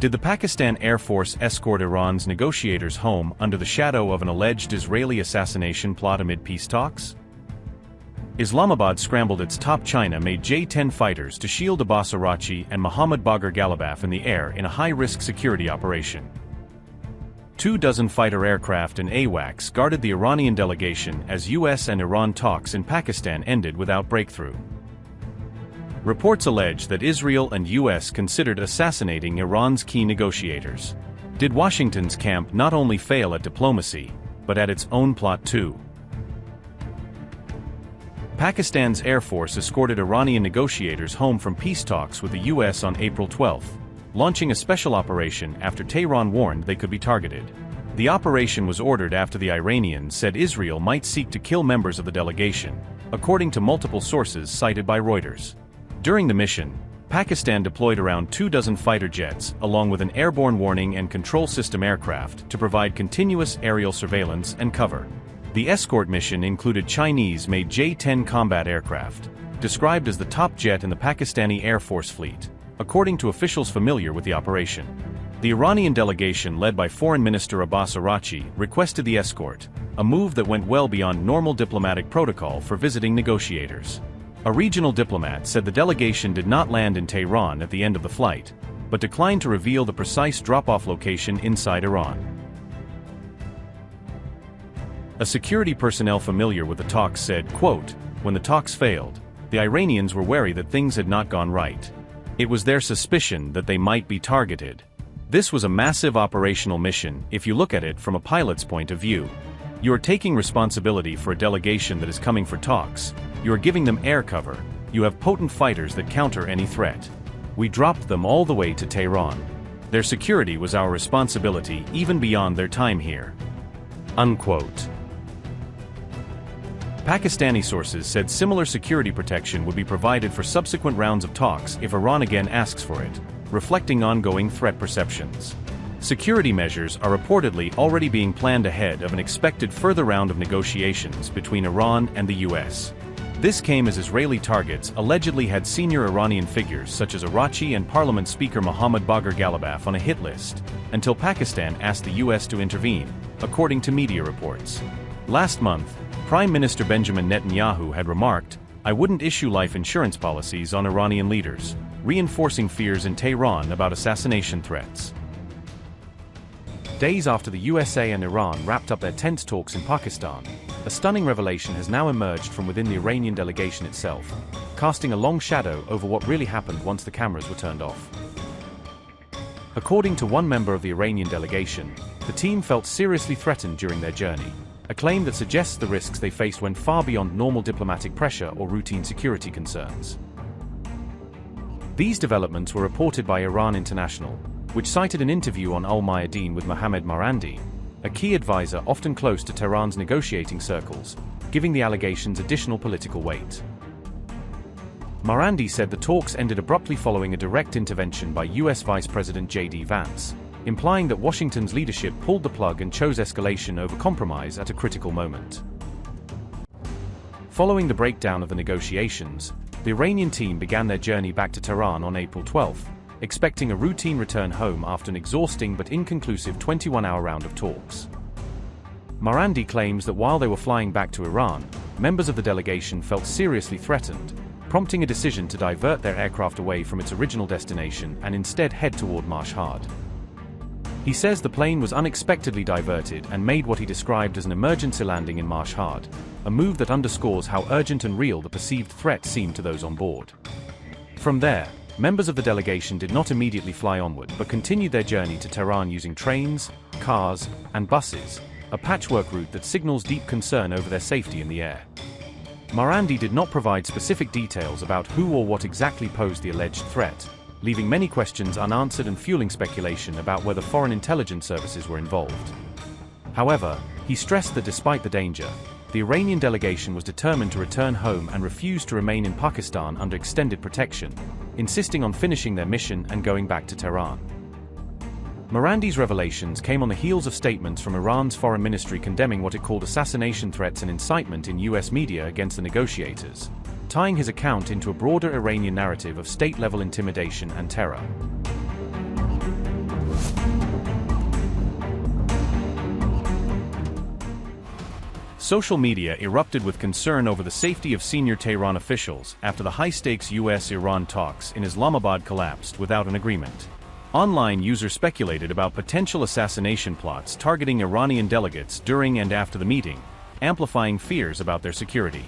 Did the Pakistan Air Force escort Iran's negotiators home under the shadow of an alleged Israeli assassination plot amid peace talks? Islamabad scrambled its top China-made J-10 fighters to shield Abbas Araghchi and Mohammad Bagher Ghalibaf in the air in a high-risk security operation. 24 fighter aircraft and AWACS guarded the Iranian delegation as U.S. and Iran talks in Pakistan ended without breakthrough. Reports allege that Israel and U.S. considered assassinating Iran's key negotiators. Did Washington's camp not only fail at diplomacy, but at its own plot too? Pakistan's Air Force escorted Iranian negotiators home from peace talks with the U.S. on April 12, launching a special operation after Tehran warned they could be targeted. The operation was ordered after the Iranians said Israel might seek to kill members of the delegation, according to multiple sources cited by Reuters. During the mission, Pakistan deployed around 24 fighter jets along with an airborne warning and control system aircraft to provide continuous aerial surveillance and cover. The escort mission included Chinese-made J-10 combat aircraft, described as the top jet in the Pakistani Air Force fleet, according to officials familiar with the operation. The Iranian delegation led by Foreign Minister Abbas Araghchi requested the escort, a move that went well beyond normal diplomatic protocol for visiting negotiators. A regional diplomat said the delegation did not land in Tehran at the end of the flight, but declined to reveal the precise drop-off location inside Iran. A security personnel familiar with the talks said, quote, "When the talks failed, the Iranians were wary that things had not gone right. It was their suspicion that they might be targeted. This was a massive operational mission if you look at it from a pilot's point of view. You are taking responsibility for a delegation that is coming for talks. You are giving them air cover. You have potent fighters that counter any threat. We dropped them all the way to Tehran. Their security was our responsibility even beyond their time here." Unquote. Pakistani sources said similar security protection would be provided for subsequent rounds of talks if Iran again asks for it, reflecting ongoing threat perceptions. Security measures are reportedly already being planned ahead of an expected further round of negotiations between Iran and the U.S. This came as Israeli targets allegedly had senior Iranian figures such as Araghchi and Parliament Speaker Mohammad Bagher Ghalibaf on a hit list, until Pakistan asked the U.S. to intervene, according to media reports. Last month, Prime Minister Benjamin Netanyahu had remarked, "I wouldn't issue life insurance policies on Iranian leaders," reinforcing fears in Tehran about assassination threats. Days after the USA and Iran wrapped up their tense talks in Pakistan, a stunning revelation has now emerged from within the Iranian delegation itself, casting a long shadow over what really happened once the cameras were turned off. According to one member of the Iranian delegation, the team felt seriously threatened during their journey, a claim that suggests the risks they faced went far beyond normal diplomatic pressure or routine security concerns. These developments were reported by Iran International, which cited an interview on Al-Mayadeen with Mohammad Marandi, a key advisor often close to Tehran's negotiating circles, giving the allegations additional political weight. Marandi said the talks ended abruptly following a direct intervention by U.S. Vice President J.D. Vance, implying that Washington's leadership pulled the plug and chose escalation over compromise at a critical moment. Following the breakdown of the negotiations, the Iranian team began their journey back to Tehran on April 12, expecting a routine return home after an exhausting but inconclusive 21-hour round of talks. Marandi claims that while they were flying back to Iran, members of the delegation felt seriously threatened, prompting a decision to divert their aircraft away from its original destination and instead head toward Mashhad. He says the plane was unexpectedly diverted and made what he described as an emergency landing in Mashhad, a move that underscores how urgent and real the perceived threat seemed to those on board. From there, members of the delegation did not immediately fly onward but continued their journey to Tehran using trains, cars, and buses, a patchwork route that signals deep concern over their safety in the air. Marandi did not provide specific details about who or what exactly posed the alleged threat, leaving many questions unanswered and fueling speculation about whether foreign intelligence services were involved. However, he stressed that despite the danger, the Iranian delegation was determined to return home and refused to remain in Pakistan under extended protection, insisting on finishing their mission and going back to Tehran. Marandi's revelations came on the heels of statements from Iran's foreign ministry condemning what it called assassination threats and incitement in U.S. media against the negotiators, tying his account into a broader Iranian narrative of state-level intimidation and terror. Social media erupted with concern over the safety of senior Tehran officials after the high-stakes U.S. Iran talks in Islamabad collapsed without an agreement. Online users speculated about potential assassination plots targeting Iranian delegates during and after the meeting, amplifying fears about their security.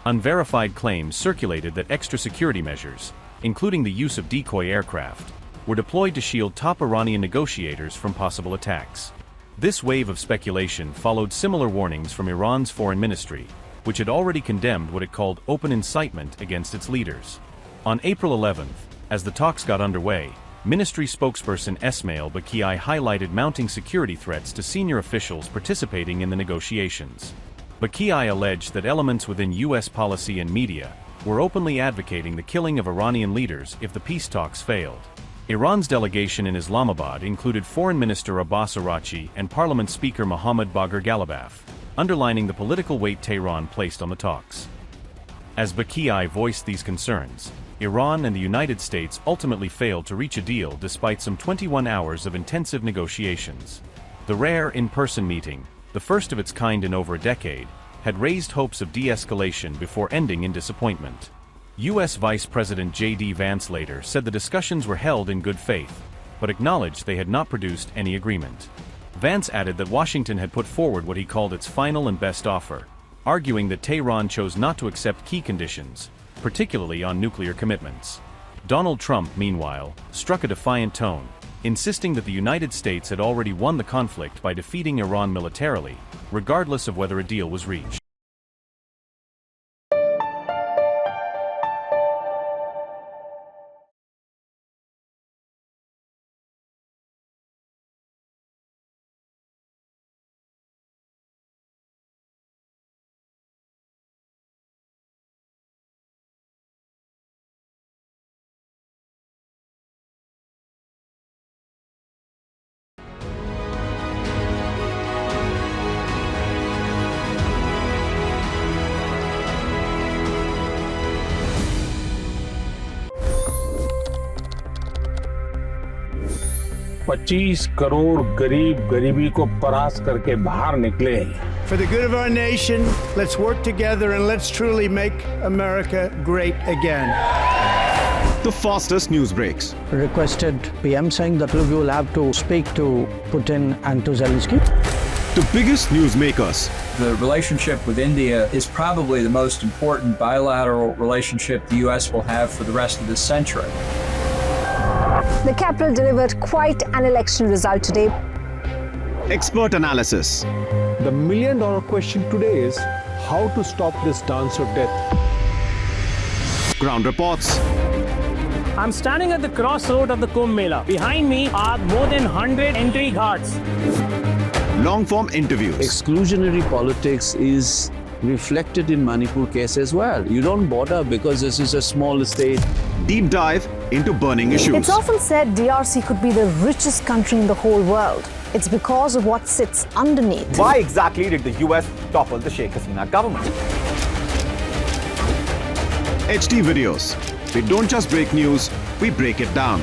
Unverified claims circulated that extra security measures, including the use of decoy aircraft, were deployed to shield top Iranian negotiators from possible attacks. This wave of speculation followed similar warnings from Iran's foreign ministry, which had already condemned what it called open incitement against its leaders. On April 11th, as the talks got underway, ministry spokesperson Esmail Bagher highlighted mounting security threats to senior officials participating in the negotiations. Bagher alleged that elements within U.S. policy and media were openly advocating the killing of Iranian leaders if the peace talks failed. Iran's delegation in Islamabad included Foreign Minister Abbas Araghchi and Parliament Speaker Mohammad Bagher Ghalibaf, underlining the political weight Tehran placed on the talks. As Bagher voiced these concerns, Iran and the United States ultimately failed to reach a deal despite some 21 hours of intensive negotiations. The rare in-person meeting, the first of its kind in over a decade, had raised hopes of de-escalation before ending in disappointment. U.S. Vice President J.D. Vance later said the discussions were held in good faith, but acknowledged they had not produced any agreement. Vance added that Washington had put forward what he called its final and best offer, arguing that Tehran chose not to accept key conditions, particularly on nuclear commitments. Donald Trump, meanwhile, struck a defiant tone, insisting that the United States had already won the conflict by defeating Iran militarily, regardless of whether a deal was reached. $25 crore गरीब गरीबी को परास्त करके बाहर निकले। For the good of our nation, let's work together and let's truly make America great again. The fastest news breaks. Requested PM saying that we will have to speak to Putin and to Zelensky. The biggest news makers. The relationship with India is probably the most important bilateral relationship the U.S. will have for the rest of this century. The capital delivered quite an election result today. Expert analysis. The million-dollar question today is how to stop this dance of death. Ground reports. I'm standing at the crossroad of the Kumbh Mela. Behind me are more than 100 entry guards. Long-form interviews. Exclusionary politics is reflected in Manipur case as well. You don't bother because this is a small state. Deep dive into burning issues. It's often said DRC could be the richest country in the whole world. It's because of what sits underneath. Why exactly did the US topple the Sheikh Hasina government? HD videos. We don't just break news, we break it down.